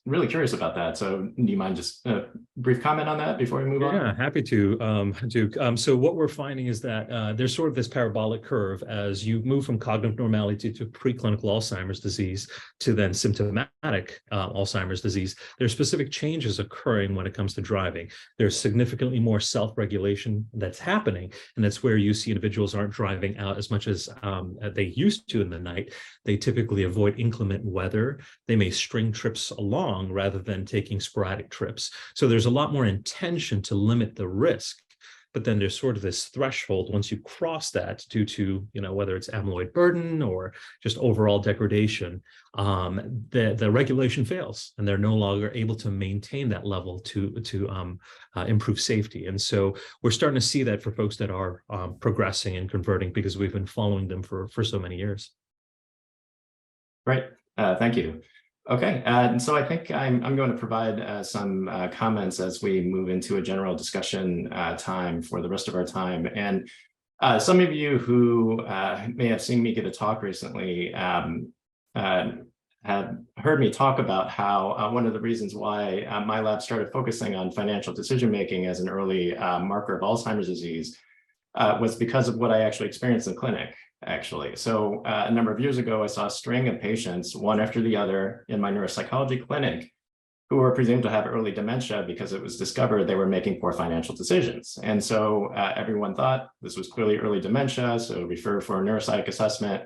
really curious about that. So do you mind just a brief comment on that before we move on? Yeah, happy to, Duke. So what we're finding is that there's sort of this parabolic curve as you move from cognitive normality to preclinical Alzheimer's disease to then symptomatic Alzheimer's disease. There's specific changes occurring when it comes to driving. There's significantly more self-regulation that's happening, and that's where you see individuals aren't driving out as much as they used to in the night. They typically avoid inclement weather. They may string trips along rather than taking sporadic trips. So there's a lot more intention to limit the risk. But then there's sort of this threshold once you cross that due to, whether it's amyloid burden or just overall degradation, the regulation fails and they're no longer able to maintain that level to improve safety. And so we're starting to see that for folks that are progressing and converting because we've been following them for so many years. Right. Thank you. Okay, and so I think I'm going to provide some comments as we move into a general discussion time for the rest of our time. And some of you who may have seen me give a talk recently have heard me talk about how one of the reasons why my lab started focusing on financial decision-making as an early marker of Alzheimer's disease was because of what I actually experienced in clinic. Actually. So a number of years ago, I saw a string of patients, one after the other, in my neuropsychology clinic, who were presumed to have early dementia because it was discovered they were making poor financial decisions. And so everyone thought this was clearly early dementia, so refer for a neuropsych assessment.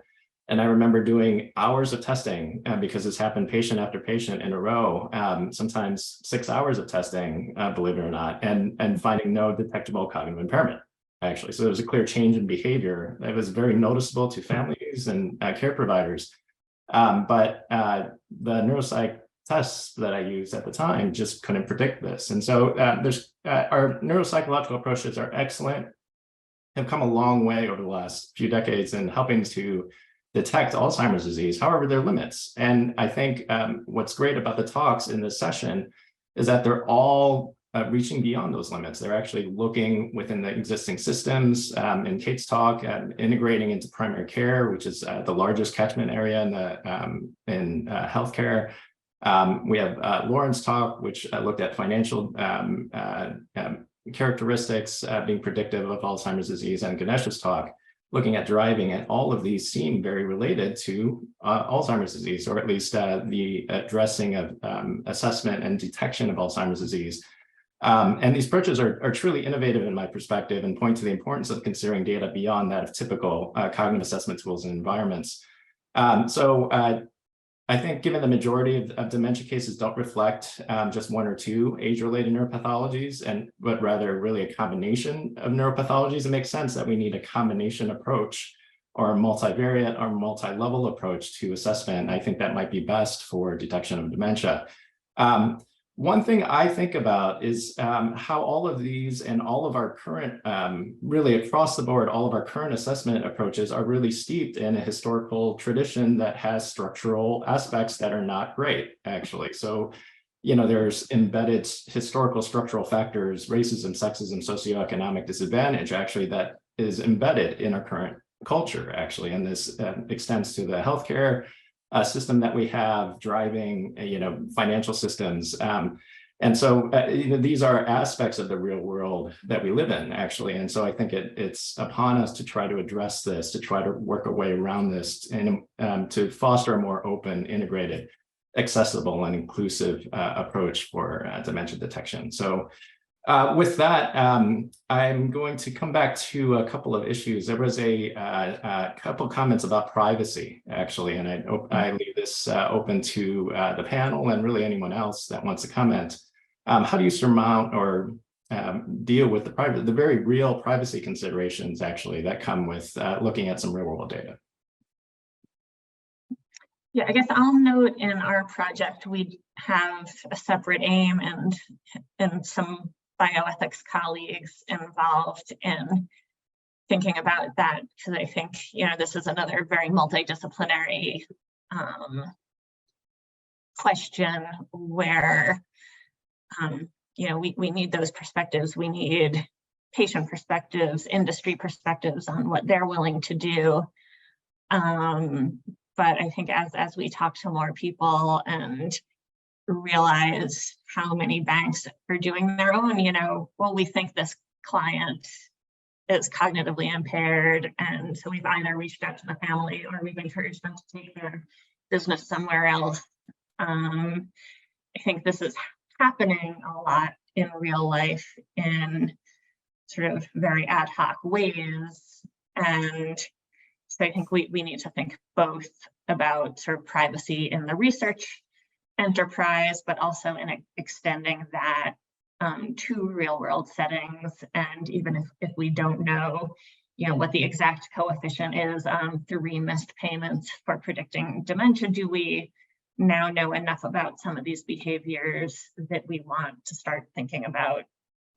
And I remember doing hours of testing because this happened patient after patient in a row, sometimes 6 hours of testing, believe it or not, and finding no detectable cognitive impairment. Actually, so there was a clear change in behavior that was very noticeable to families and care providers. But the neuropsych tests that I used at the time just couldn't predict this. And so our neuropsychological approaches are excellent, have come a long way over the last few decades in helping to detect Alzheimer's disease. However, there are limits. And I think what's great about the talks in this session is that they're all reaching beyond those limits. They're actually looking within the existing systems. In Kate's talk, integrating into primary care, which is the largest catchment area in healthcare. We have Lauren's talk, which looked at financial characteristics being predictive of Alzheimer's disease, and Ganesh's talk looking at driving, and all of these seem very related to Alzheimer's disease, or at least the addressing of assessment and detection of Alzheimer's disease. And these approaches are truly innovative in my perspective and point to the importance of considering data beyond that of typical cognitive assessment tools and environments. I think given the majority of dementia cases don't reflect just one or two age-related neuropathologies, but rather really a combination of neuropathologies, it makes sense that we need a combination approach or a multivariate or multi-level approach to assessment. I think that might be best for detection of dementia. One thing I think about is how all of these and all of our current, really across the board, all of our current assessment approaches are really steeped in a historical tradition that has structural aspects that are not great, actually. So, you know, there's embedded historical structural factors, racism, sexism, socioeconomic disadvantage, actually, that is embedded in our current culture, actually. And this extends to the healthcare system that we have driving, financial systems. And so, these are aspects of the real world that we live in, actually. And so I think it's upon us to try to address this, to try to work our way around this, and to foster a more open, integrated, accessible, and inclusive approach for dementia detection. So with that, I'm going to come back to a couple of issues. There was a couple comments about privacy, actually, and I leave this open to the panel and really anyone else that wants to comment. How do you surmount or deal with the very real privacy considerations, actually, that come with looking at some real-world data? Yeah, I guess I'll note in our project, we have a separate aim and some bioethics colleagues involved in thinking about that, because I think, this is another very multidisciplinary question where, we need those perspectives. We need patient perspectives, industry perspectives on what they're willing to do. But I think as we talk to more people and realize how many banks are doing their own, well, we think this client is cognitively impaired, and so we've either reached out to the family or we've encouraged them to take their business somewhere else. I think this is happening a lot in real life in sort of very ad hoc ways, and so I think we need to think both about sort of privacy in the research enterprise, but also in extending that to real world settings. And even if we don't know, what the exact coefficient is on 3 missed payments for predicting dementia, do we now know enough about some of these behaviors that we want to start thinking about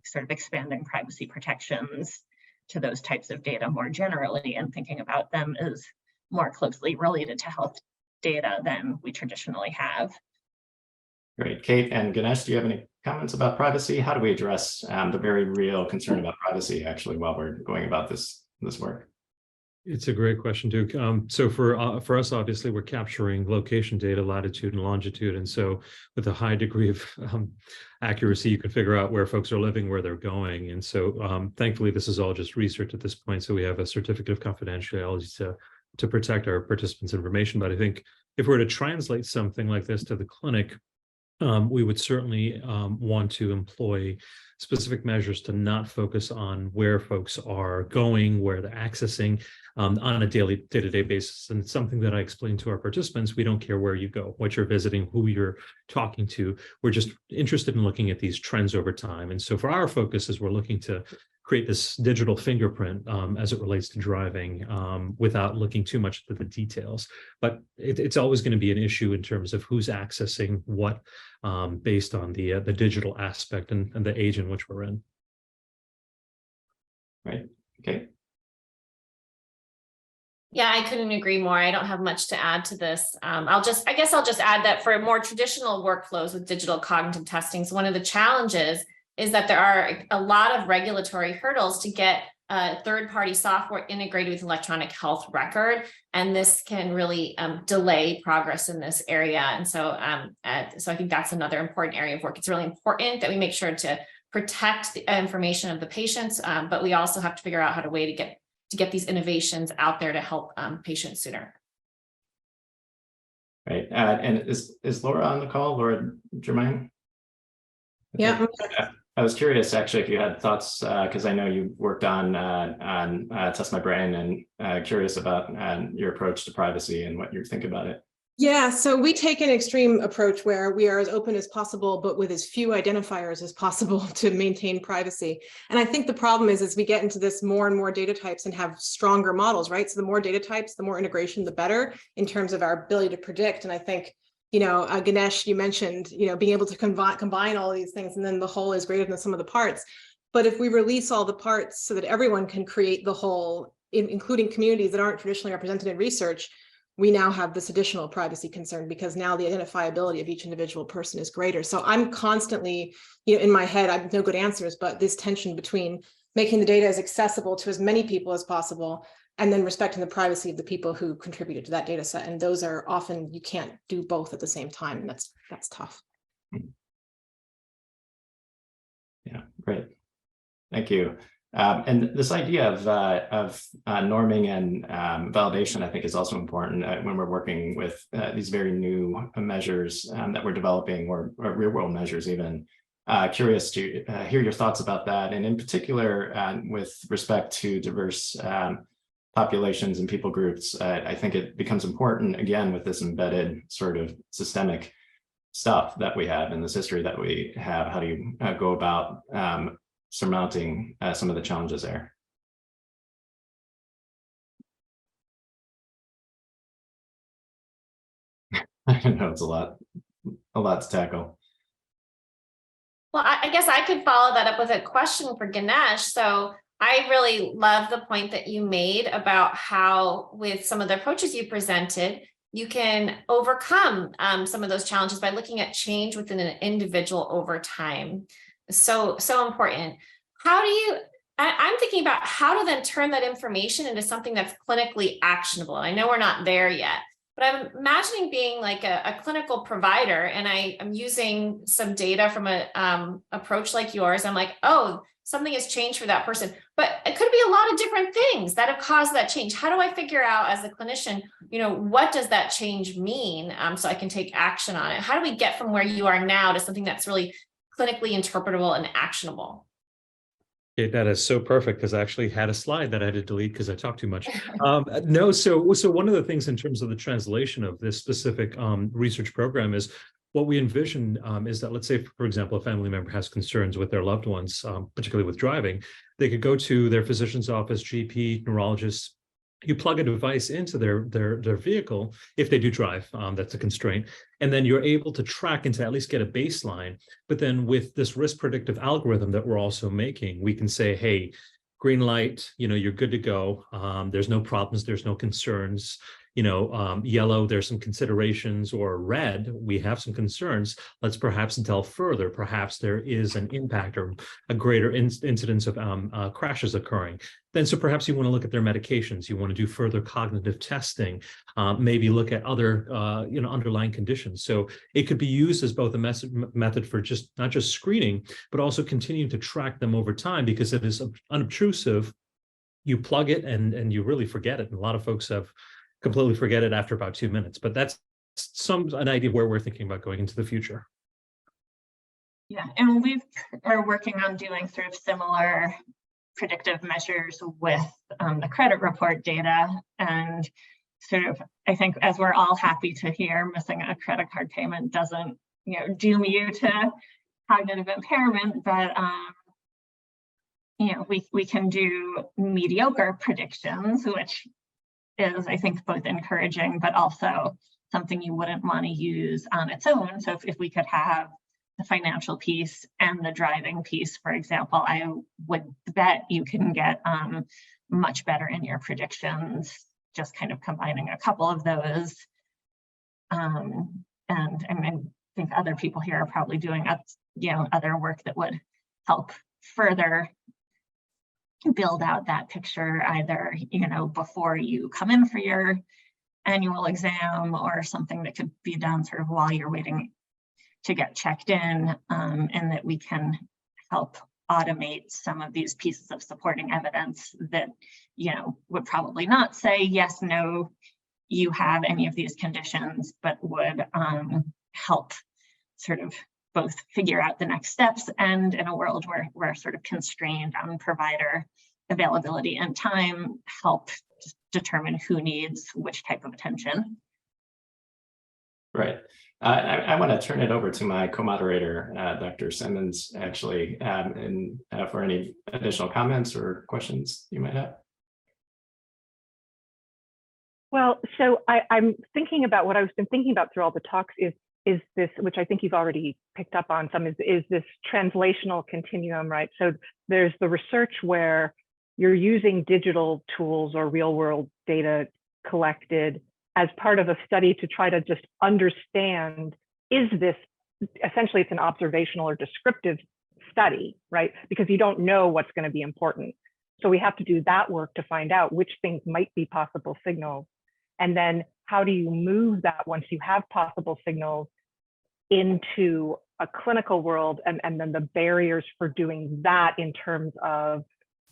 sort of expanding privacy protections to those types of data more generally, and thinking about them as more closely related to health data than we traditionally have. Great. Kate and Ganesh, do you have any comments about privacy? How do we address the very real concern about privacy actually while we're going about this work? It's a great question, Duke. So for us, obviously, we're capturing location data, latitude and longitude. And so with a high degree of accuracy, you can figure out where folks are living, where they're going. And so thankfully, this is all just research at this point. So we have a certificate of confidentiality to protect our participants' information. But I think if we're to translate something like this to the clinic, we would certainly want to employ specific measures to not focus on where folks are going, where they're accessing on a day-to-day basis. And it's something that I explain to our participants. We don't care where you go, what you're visiting, who you're talking to. We're just interested in looking at these trends over time. And so for our focus is we're looking to create this digital fingerprint as it relates to driving without looking too much into the details. But it's always going to be an issue in terms of who's accessing what based on the digital aspect and the age in which we're in. Right. Okay. Yeah, I couldn't agree more. I don't have much to add to this. I guess I'll just add that for more traditional workflows with digital cognitive testing, so one of the challenges is that there are a lot of regulatory hurdles to get third-party software integrated with electronic health record, and this can really delay progress in this area. And so, so I think that's another important area of work. It's really important that we make sure to protect the information of the patients, but we also have to figure out how to get these innovations out there to help patients sooner. Right. And is Laura on the call, Laura Germain? Yeah. I was curious, actually, if you had thoughts, because I know you worked on Test My Brain, and curious about your approach to privacy and what you think about it. Yeah, so we take an extreme approach where we are as open as possible, but with as few identifiers as possible to maintain privacy. And I think the problem is, as we get into this more and more data types and have stronger models, right? So the more data types, the more integration, the better in terms of our ability to predict. And I think, Ganesh, you mentioned, being able to combine all of these things, and then the whole is greater than the sum of the parts. But if we release all the parts so that everyone can create the whole, including communities that aren't traditionally represented in research, we now have this additional privacy concern, because now the identifiability of each individual person is greater. So I'm constantly, in my head, I have no good answers, but this tension between making the data as accessible to as many people as possible, and then respecting the privacy of the people who contributed to that data set. And those are often, you can't do both at the same time. And that's tough. Yeah, great. Thank you. And this idea of norming and validation, I think, is also important when we're working with these very new measures that we're developing, or real world measures even. Curious to hear your thoughts about that. And in particular, with respect to diverse populations and people groups, I think it becomes important, again, with this embedded sort of systemic stuff that we have in this history that we have. How do you go about surmounting some of the challenges there? I know it's a lot to tackle. Well, I guess I could follow that up with a question for Ganesh. So I really love the point that you made about how, with some of the approaches you presented, you can overcome some of those challenges by looking at change within an individual over time. So important. I'm thinking about how to then turn that information into something that's clinically actionable. I know we're not there yet, but I'm imagining being like a clinical provider, and I'm using some data from a approach like yours. I'm like, oh, something has changed for that person, but it could be a lot of different things that have caused that change. How do I figure out, as a clinician, what does that change mean, so I can take action on it? How do we get from where you are now to something that's really clinically interpretable and actionable? Yeah, that is so perfect, because I actually had a slide that I had to delete because I talked too much. No, so one of the things in terms of the translation of this specific research program is what we envision is that, let's say, for example, a family member has concerns with their loved ones, particularly with driving. They could go to their physician's office, GP, neurologist. You plug a device into their vehicle, if they do drive, that's a constraint, and then you're able to track and to at least get a baseline. But then with this risk predictive algorithm that we're also making, we can say, hey, green light, you're good to go. There's no problems, there's no concerns. yellow, there's some considerations, or red, we have some concerns. Let's perhaps delve further. Perhaps there is an impact or a greater incidence of crashes occurring. Then, so perhaps you want to look at their medications. You want to do further cognitive testing, maybe look at other, underlying conditions. So it could be used as both a method for not just screening, but also continuing to track them over time, because it is unobtrusive. You plug it and you really forget it. And a lot of folks have completely forget it after about 2 minutes, but that's an idea of where we're thinking about going into the future. Yeah, and we are working on doing sort of similar predictive measures with the credit report data, and sort of, I think, as we're all happy to hear, missing a credit card payment doesn't, doom you to cognitive impairment, but we can do mediocre predictions, which is, I think, both encouraging, but also something you wouldn't want to use on its own. So if we could have the financial piece and the driving piece, for example, I would bet you can get much better in your predictions, just kind of combining a couple of those. And I think other people here are probably doing other work that would help further build out that picture, either before you come in for your annual exam, or something that could be done sort of while you're waiting to get checked in, and that we can help automate some of these pieces of supporting evidence that would probably not say yes, no, you have any of these conditions, but would help sort of both figure out the next steps, and in a world where we're sort of constrained on provider availability and time, help determine who needs which type of attention. Right. I want to turn it over to my co-moderator, Dr. Simmons, actually, and for any additional comments or questions you might have. Well, so I'm thinking about what I've been thinking about through all the talks is this, which I think you've already picked up on some, is this translational continuum, right? So there's the research where you're using digital tools or real world data collected as part of a study to try to just understand, is this, essentially it's an observational or descriptive study, right? Because you don't know what's going to be important. So we have to do that work to find out which things might be possible signals. And then how do you move that once you have possible signals into a clinical world, and then the barriers for doing that in terms of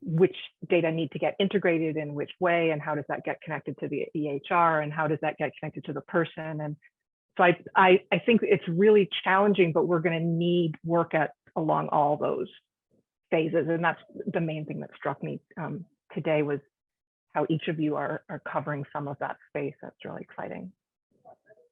which data need to get integrated in which way, and how does that get connected to the EHR, and how does that get connected to the person. And so I think it's really challenging, but we're going to need work along all those phases. And that's the main thing that struck me today, was how each of you are covering some of that space. That's really exciting.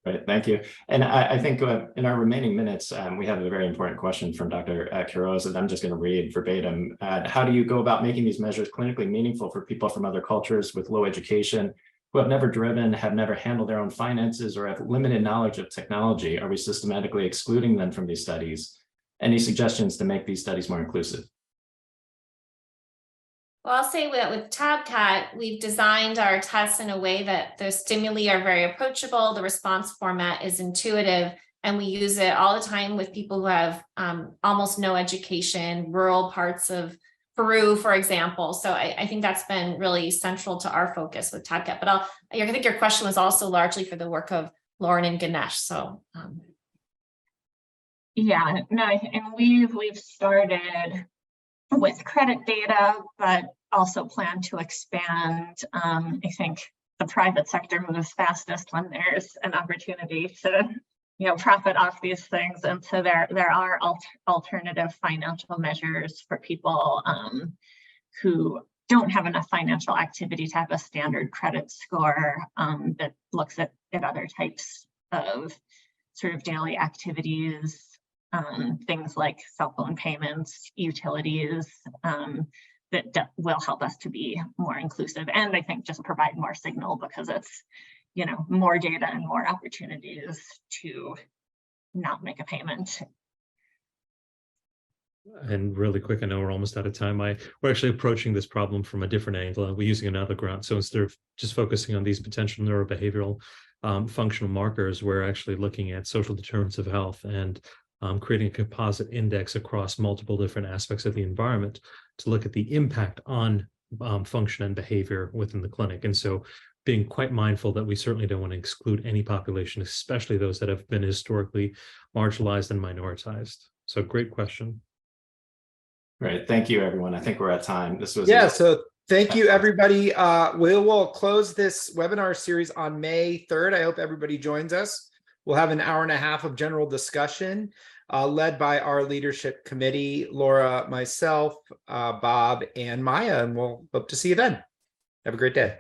Right, thank you. And I think in our remaining minutes, we have a very important question from Dr. Quiroz that I'm just going to read verbatim. How do you go about making these measures clinically meaningful for people from other cultures with low education, who have never driven, have never handled their own finances, or have limited knowledge of technology? Are we systematically excluding them from these studies? Any suggestions to make these studies more inclusive? Well, I'll say that with TabCat, we've designed our tests in a way that the stimuli are very approachable, the response format is intuitive, and we use it all the time with people who have almost no education, rural parts of Peru, for example. So I think that's been really central to our focus with TabCat. But I think your question was also largely for the work of Lauren and Ganesh. So yeah, no, and we've started with credit data, but also plan to expand. I think the private sector moves fastest when there's an opportunity to, profit off these things. And so there are alternative financial measures for people who don't have enough financial activity to have a standard credit score that looks at other types of sort of daily activities. Things like cell phone payments, utilities, that will help us to be more inclusive, and I think just provide more signal, because it's more data and more opportunities to not make a payment. And really quick, I know we're almost out of time. We're actually approaching this problem from a different angle. We're using another grant. So instead of just focusing on these potential neurobehavioral functional markers, we're actually looking at social determinants of health and creating a composite index across multiple different aspects of the environment to look at the impact on function and behavior within the clinic. And so being quite mindful that we certainly don't want to exclude any population, especially those that have been historically marginalized and minoritized. So great question. Great. Thank you, everyone. I think we're at time. This was So thank you, everybody. We will close this webinar series on May 3rd. I hope everybody joins us. We'll have an hour and a half of general discussion led by our leadership committee, Laura, myself, Bob, and Maya, and we'll hope to see you then. Have a great day.